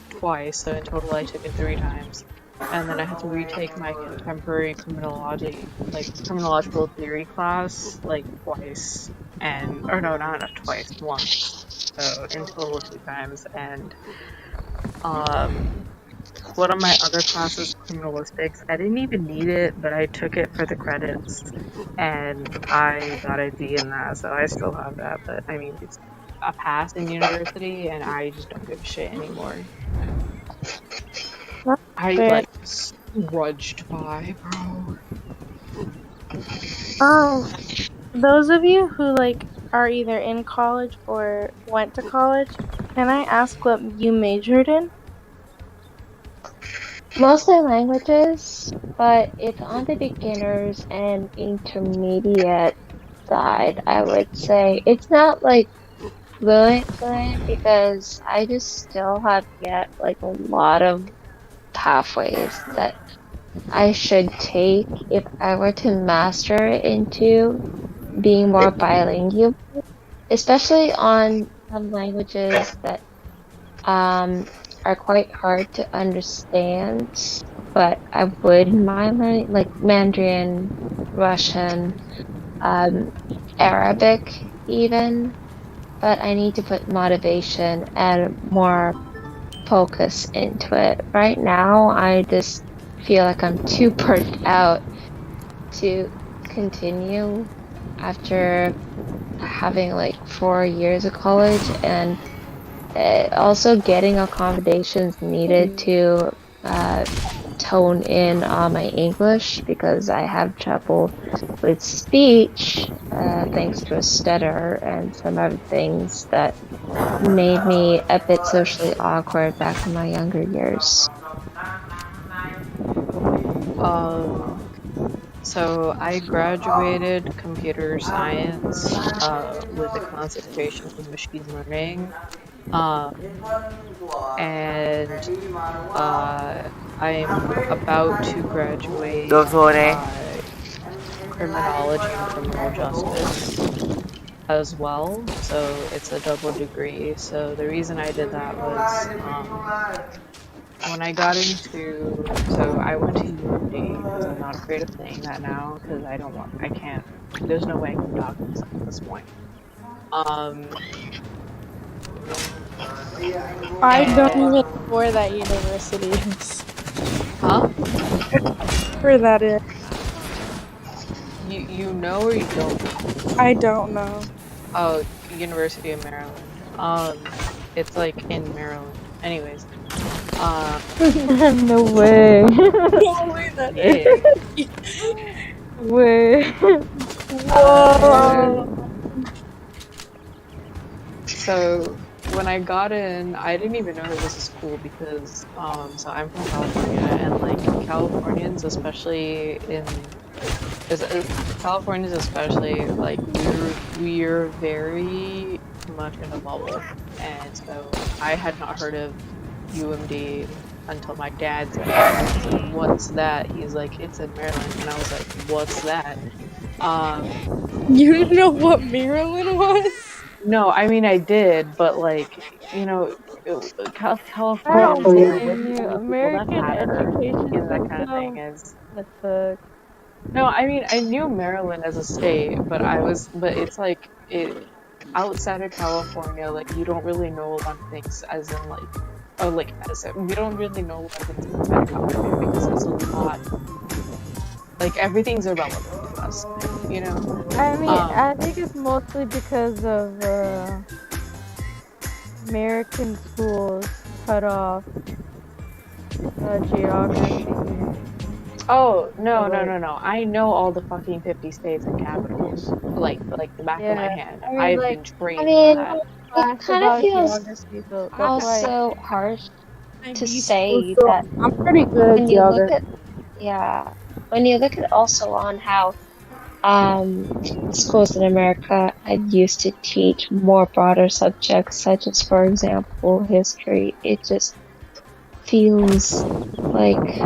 twice, so in total I took it 3 times. And then I had to retake my contemporary criminological theory class like twice, or no, not twice, once. So in total 2 times. And one of my other classes, criminalistics, I didn't even need it, but I took it for the credits, and I got a D in that, so I still have that. But I mean, it's a pass in university, and I just don't give a shit anymore. I like grudged by, bro.
Those of you who like are either in college or went to college, can I ask what you majored in?
Mostly languages, but it's on the beginners and intermediate side, I would say. It's not like fluent because I just still have yet like a lot of pathways that I should take if I were to master into being more bilingual, especially on some languages that are quite hard to understand, but I would mind learning, like Mandarin, Russian, Arabic even, but I need to put motivation and more focus into it. Right now, I just feel like I'm too burnt out to continue after having like 4 years of college, and also getting accommodations needed to tone in on my English because I have trouble with speech thanks to a stutter and some other things that made me a bit socially awkward back in my younger years.
So I graduated computer science with a concentration in machine learning. And I'm about to graduate criminology and criminal justice as well, so it's a double degree. So the reason I did that was when I got into, so I went to UND because I'm not afraid of saying that now because I can't, there's no way I can dog myself at this point.
I don't even know where that university is.
Huh?
Where that is.
You know or you don't know?
I don't know.
Oh, University of Maryland. It's like in Maryland. Anyways.
No way.
No way that is.
Way.
Whoa.
So when I got in, I didn't even know it was a school because so I'm from California, and like Californians, especially Californians especially, like we're very much in a bubble, and so I had not heard of UMD until my dad said, "What's that?" He's like, "It's in Maryland," and I was like, "What's that?"
You know what Maryland was?
No, I mean I did, but like, you know, California is like with the only people that
American
matter,
education
you know, that kind of
system.
thing is.
That sucks.
No, I mean I knew Maryland as a state, but it's like outside of California, like you don't really know a lot of things, as in like, oh, like we don't really know a lot of things outside of California because it's a lot. Like everything's irrelevant to us, you know.
I mean, I think it's mostly because of American schools cut off geography.
Oh, no. I know all the fucking 50 states and capitals, like the back of my hand.
I mean,
I've
like,
been trained
I mean,
for that.
it kind of feels
so
also harsh to say
so
that
I'm pretty good
when
at
you look
geography.
at, when you look at also on how schools in America used to teach more broader subjects, such as, for example, history. It just feels like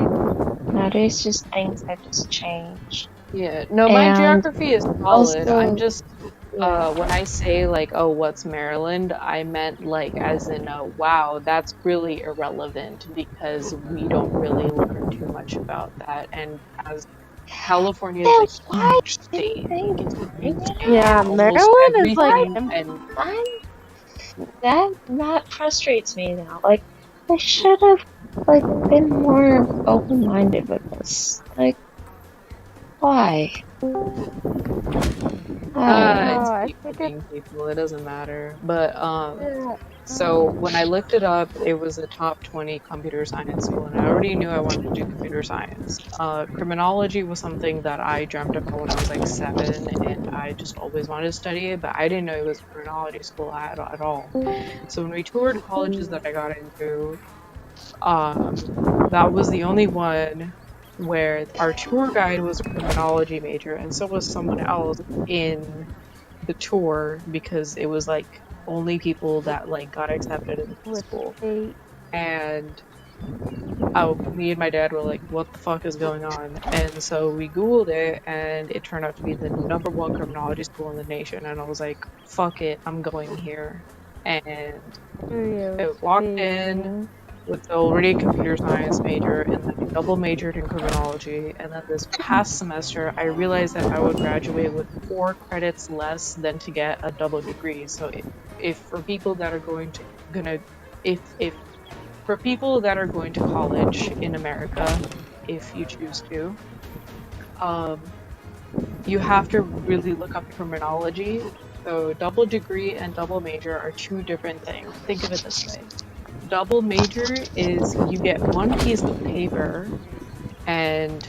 nowadays just things have just changed.
Yeah, no, my geography is solid.
Also,
I'm just, when I say like, oh, what's Maryland, I meant like as in, wow, that's really irrelevant because we don't really learn too much about that. And as California is a huge state, like, it's a huge state.
yeah, Maryland is like
that frustrates me now. Like, I should have like been more open-minded with this. Like, why?
It's being people, it doesn't matter. But so when I looked it up, it was a top 20 computer science school, and I already knew I wanted to do computer science. Criminology was something that I dreamt about when I was like 7, and I just always wanted to study it, but I didn't know it was a criminology school at all. So when we toured colleges that I got into, that was the only one where our tour guide was a criminology major, and so was someone else in the tour, because it was like only people that like got accepted in the school. And me and my dad were like, what the fuck is going on? And so we googled it, and it turned out to be the #1 criminology school in the nation, and I was like, fuck it, I'm going here. And I walked in with already a computer science major, and then I double majored in criminology, and then this past semester I realized that I would graduate with 4 credits less than to get a double degree. So if for people that are going to college in America, if you choose to, you have to really look up criminology. So double degree and double major are 2 different things. Think of it this way. Double major is you get 1 piece of paper, and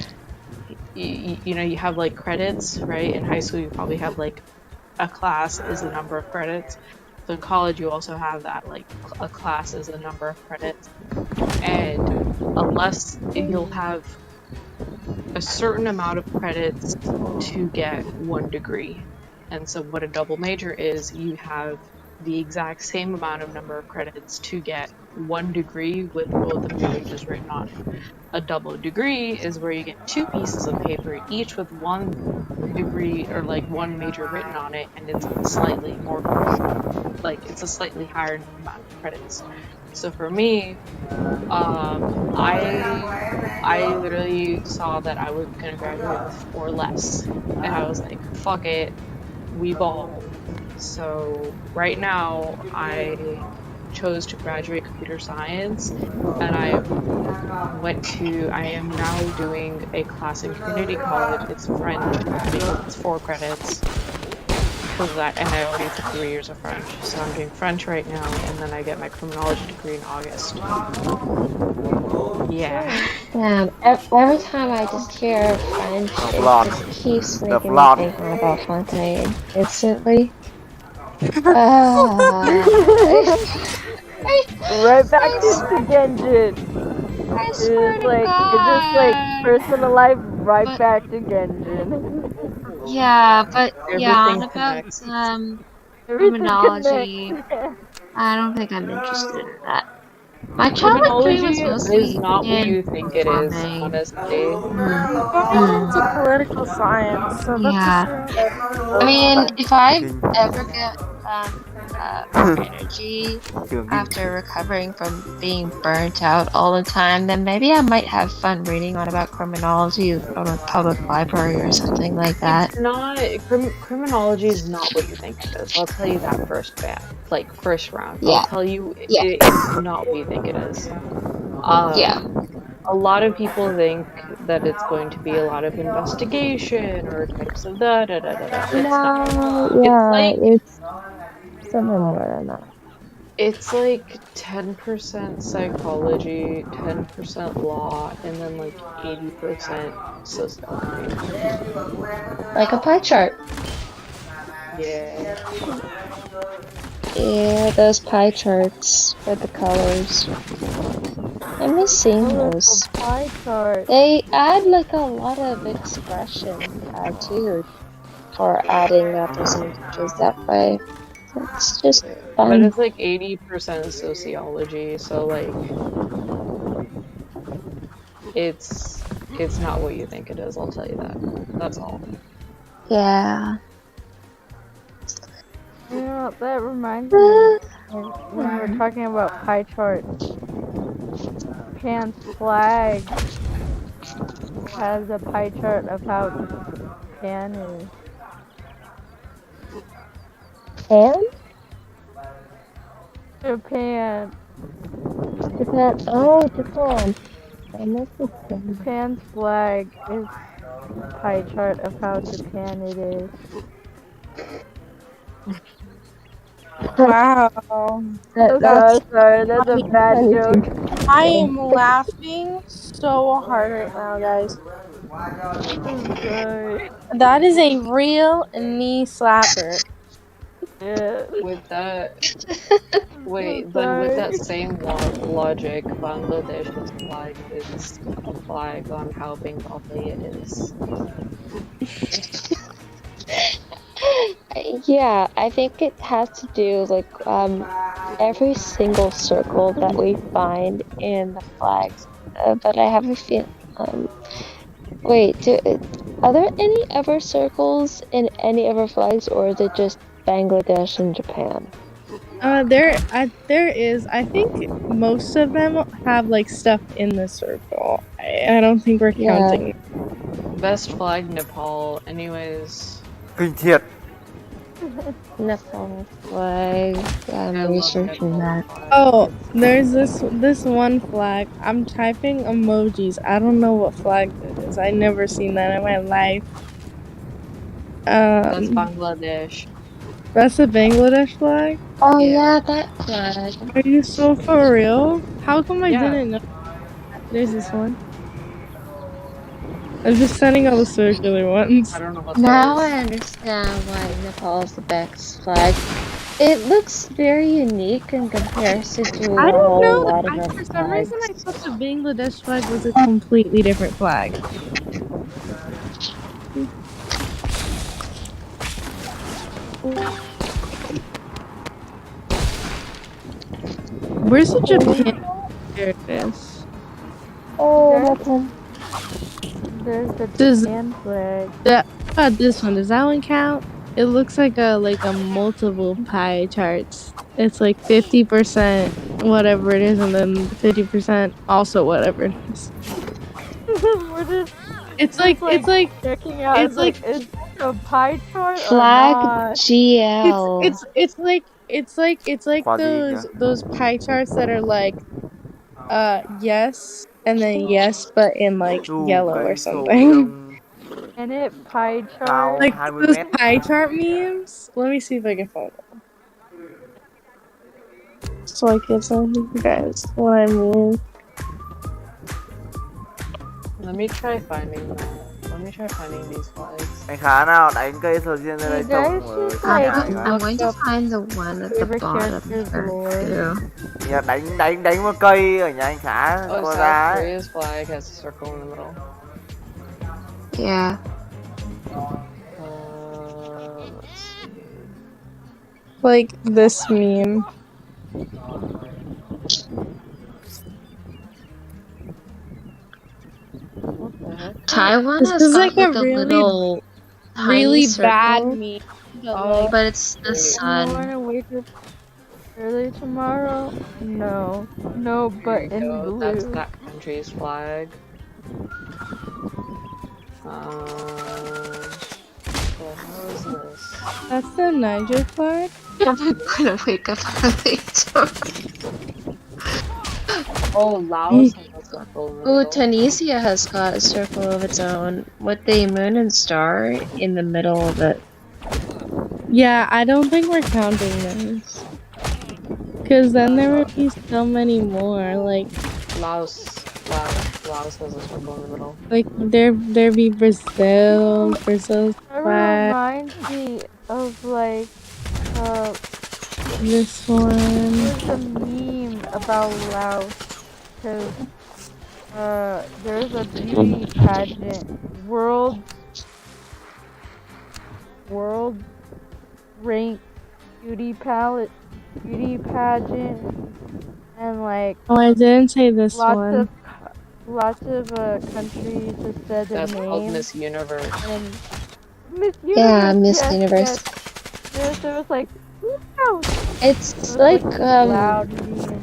you know, you have like credits, right? In high school you probably have like a class is the number of credits. So in college you also have that, like a class is a number of credits, and unless you'll have a certain amount of credits to get 1 degree. And so what a double major is, you have the exact same amount of number of credits to get 1 degree with both of your majors written on it. A double degree is where you get 2 pieces of paper, each with 1 degree or like 1 major written on it, and it's slightly more, like it's a slightly higher amount of credits. So for me, I literally saw that I was gonna graduate with 4 less, and I was like, fuck it, we ball. So right now I chose to graduate computer science, and I am now doing a class in community college. It's French because it's 4 credits. And I already took 3 years of French, so I'm doing French right now, and then I get my criminology degree in August. Yeah.
Damn, every time I just hear French, it just keeps making me think about Fontaine instantly.
Right back to Genjin. It's just like personal life, right back to Genjin.
Yeah, but
Everything
about
connects.
criminology, I don't think I'm interested in that. My childhood dream was
Criminology
mostly
is not what you
in
think it is,
farming.
honestly.
It's a political science, so that's
Yeah. I mean, if I ever get more energy after recovering from being burnt out all the time, then maybe I might have fun reading about criminology on a public library or something like that.
It's not criminology is not what you think it is. I'll tell you that first round.
Yeah.
I'll tell you it's not what you think it is. A lot of people think that it's going to be a lot of investigation or types of da da da da da. It's not.
It's something more than that.
It's like 10% psychology, 10% law, and then like 80% sociology.
Like a pie chart.
Yeah.
Yeah, those pie charts with the colors. I miss seeing those.
Pie chart.
They add like a lot of expression too for adding percentages that way. It's just fun.
But it's like 80% sociology, so like it's not what you think it is, I'll tell you that. That's all.
Yeah.
You know, that reminds me when we were talking about pie charts. Japan's flag has a pie chart of how Japan is. Japan.
Oh, Japan.
Japan's flag is a pie chart of how Japan it is.
Wow.
Sorry, that's a bad joke.
I am laughing so hard right now, guys.
Sorry.
That is a real knee slapper.
Yeah.
With that same logic, Bangladesh's flag is a flag on how Bengali it is.
Yeah, I think it has to do every single circle that we find in the flags. But I have a feeling. Wait, are there any other circles in any other flags, or is it just Bangladesh and Japan?
There is. I think most of them have like stuff in the circle. I don't think we're counting.
Best flag, Nepal. Anyways.
Nepal flag. Yeah, I'm researching that.
Oh, there's this one flag. I'm typing emojis. I don't know what flag that is. I never seen that in my life.
That's Bangladesh.
That's the Bangladesh flag?
Oh yeah, that flag.
Are you so for real? How come I didn't know? There's this one. I'm just sending all the circular ones.
I don't know what
now I understand why Nepal is the best flag. It looks very unique in comparison to
I don't know.
lot of other
For some
flags.
reason, I thought the Bangladesh flag was a completely different flag. Where's the Japan? There it is.
Oh, that's one.
There's the Japan flag.
How about this one? Does that one count? It looks like a multiple pie charts. It's like 50% whatever it is, and then 50% also whatever it is.
We're just
It's like
checking out.
it's like
a pie chart
Flag
or not?
GL.
It's like those pie charts that are like yes and then yes but in like yellow or something.
And it pie
Cao
chart.
Like
20
those
mét.
pie chart memes. Let me see if I can find them. So I can tell you guys what I mean.
Let me try finding that. Let me try finding these flags.
Anh Khá nào đánh cây sầu riêng ra đây trồng ở trong nhà anh Khá.
I'm going to find the one at the bottom here too.
Dạ, đánh một cây ở nhà anh Khá
Oh,
có
South
giá.
Korea's flag has a circle in the middle.
Yeah.
Let's see.
Like this meme.
Taiwan
This
has
is
got
like a
little
really
tiny
bad
circle,
meme.
but it's the
You
sun.
wanna wake up early tomorrow? No. No, but in blue.
That's that country's flag. Well, how is this?
That's the Niger flag?
I'm gonna wake up early tomorrow.
Oh, Laos has a circle in the
Ooh,
middle.
Tunisia has got a circle of its own with the moon and star in the middle of it.
Yeah, I don't think we're counting those. Cause then there would be so many more. Like
Laos has a circle in the middle.
Like there be Brazil's
It
flag,
reminds me of like
this one.
there's a meme about Laos because there's a beauty pageant world ranked beauty pageant and like
Oh, I didn't say this one.
lots of countries have said their
That's called
name.
Miss Universe.
And Miss Universe.
Yeah, Miss
yes,
Universe.
Yes. There was like, wow.
It's like
loud meme.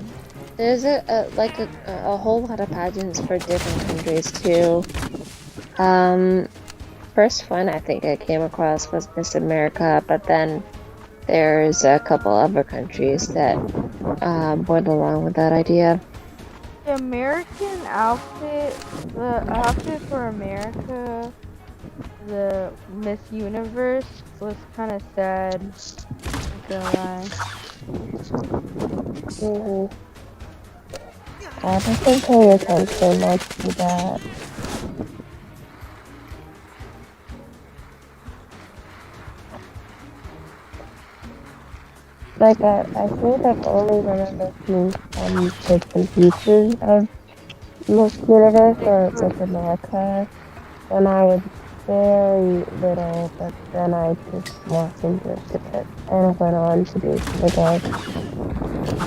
there's a whole lot of pageants for different countries too. First one I think I came across was Miss America, but then there's a couple other countries that went along with that idea.
The American outfit, the outfit for America, the Miss Universe was kind of sad. Not gonna lie.
I don't pay attention much to that. Like, I think I've only remembered seeing some bits and pieces of Miss Universe or Miss America when I was very little, but then I just watched and drifted it and went on to do the dog.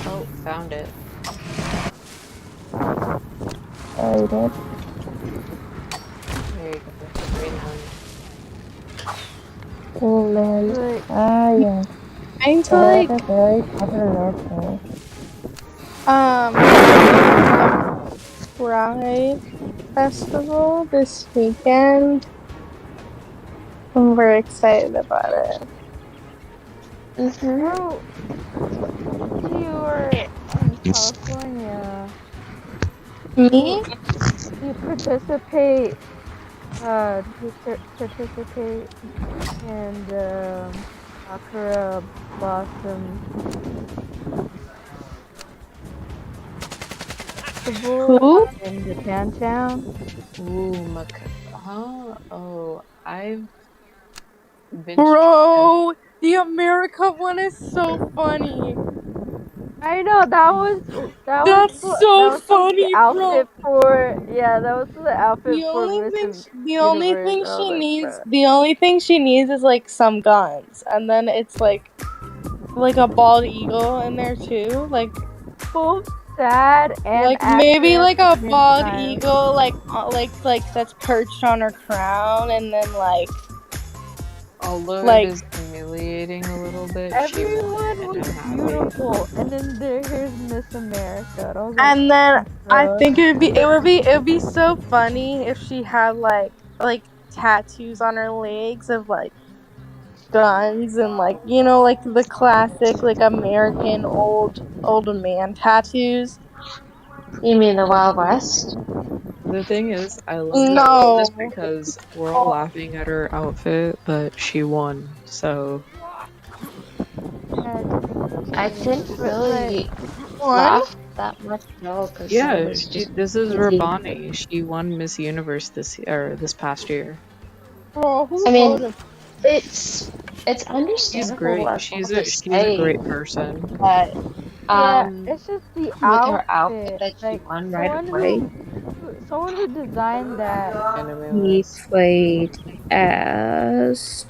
Oh, found it.
Oh, you did?
There you go. Greenland.
Oh, man. Ah, yeah.
I'm to like
That's a very popular North Pole.
Pride Festival this weekend. I'm very excited about it.
Oh, you were in California.
Me?
You participate in the Sakura Blossom Festival
Who?
in Japantown.
Ooh, huh? Oh, I've been.
Bro, the America one is so funny.
I know that's
so funny,
the outfit
bro.
that was the outfit
The
for
only
Miss
thing the only thing she needs is like some guns, and then it's like a bald eagle in there too, like
both sad and
like maybe
accurate
like a
at the
bald
same time.
eagle like that's perched on her crown, and then like
Although
like
it is humiliating a little bit,
everyone was beautiful, and then here's Miss America. And I was like,
and then I think it would be so funny if she had like tattoos on her legs of like guns and like, you know, like the classic like American old man tattoos.
You mean the Wild West?
The thing is, I love this because we're all laughing at her outfit, but she won, so.
I didn't really
What?
laugh that much though, because
Yeah,
it was just
this is
easy.
Rabani. She won Miss Universe this past year.
I mean, it's understandable.
She's great.
What
She's
to
a
say,
great person.
but
it's just the
with her outfit that she
like,
won right away.
Someone who designed that.
He played as.